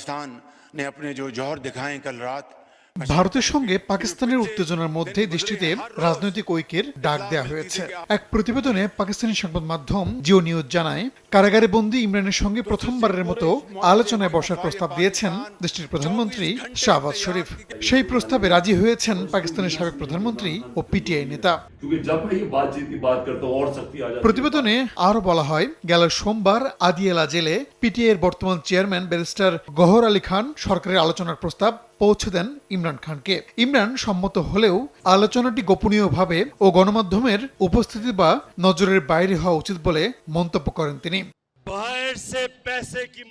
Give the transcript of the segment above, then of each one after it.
पाकिस्तान ने अपने जो जौहर दिखाए कल रात ভারতের সঙ্গে পাকিস্তানের উত্তেজনার মধ্যে দেশটিতে রাজনৈতিক ঐক্যের ডাক দেওয়া হয়েছে। এক প্রতিবেদনে পাকিস্তানি সংবাদ মাধ্যম জিও নিউজ জানায়, কারাগারে বন্দী ইমরানের সঙ্গে প্রথমবারের মতো আলোচনায় বসার প্রস্তাব দিয়েছেন দেশটির প্রধানমন্ত্রী শাহবাজ শরীফ। সেই প্রস্তাবে রাজি হয়েছেন পাকিস্তানের সাবেক প্রধানমন্ত্রী ও পিটিআই নেতা। প্রতিবেদনে আরো বলা হয়, গেল সোমবার আদিয়ালা জেলে পিটিআই এর বর্তমান চেয়ারম্যান ব্যারিস্টার গওহর আলী খান সরকারের আলোচনার প্রস্তাব পৌঁছে দেন ইমরান খানকে। ইমরান সম্মত হলেও আলোচনাটি গোপনীয়ভাবে ও গণমাধ্যমের উপস্থিতি বা নজরের বাইরে হওয়া উচিত বলে মন্তব্য করেন তিনি।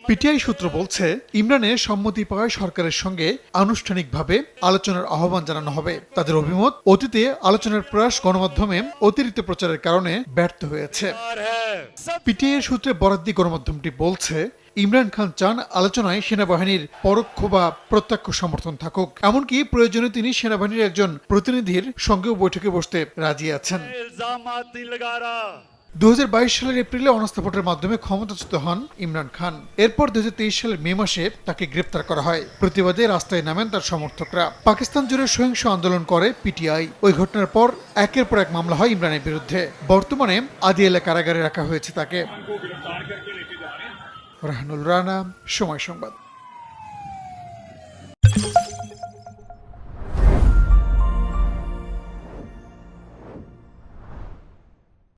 পিটিআই সূত্র বলছে, ইমরানের সম্মতি পাওয়ায় সরকারের সঙ্গে আনুষ্ঠানিকভাবে আলোচনার আহ্বান জানানো হবে। তাদের অভিমত, অতীতে আলোচনার প্রয়াস গণমাধ্যমে অতিরিক্ত প্রচারের কারণে ব্যর্থ হয়েছে। পিটিআই এর সূত্রে বরাত দিয়ে গণমাধ্যমটি বলছে, ইমরান খান চান আলোচনায় সেনাবাহিনীর পরোক্ষ বা প্রত্যক্ষ সমর্থন থাকুক, এমনকি প্রয়োজনে তিনি সেনাবাহিনীর একজন প্রতিনিধির সঙ্গেও বৈঠকে বসতে রাজি আছেন। 2022 সালের এপ্রিলে অনাস্থা ভোটের মাধ্যমে ক্ষমতাচ্যুত হন ইমরান খান। এরপর 2023 সালের মে মাসে তাকে গ্রেপ্তার করা হয়। প্রতিবাদে রাস্তায় নামেন তার সমর্থকরা। পাকিস্তান জুড়ে সহিংস আন্দোলন করে পিটিআই। ওই ঘটনার পর একের পর এক মামলা হয় ইমরানের বিরুদ্ধে। বর্তমানে আদিয়ালা কারাগারে রাখা হয়েছে তাকে। রাহানুল রানা, সময় সংবাদ।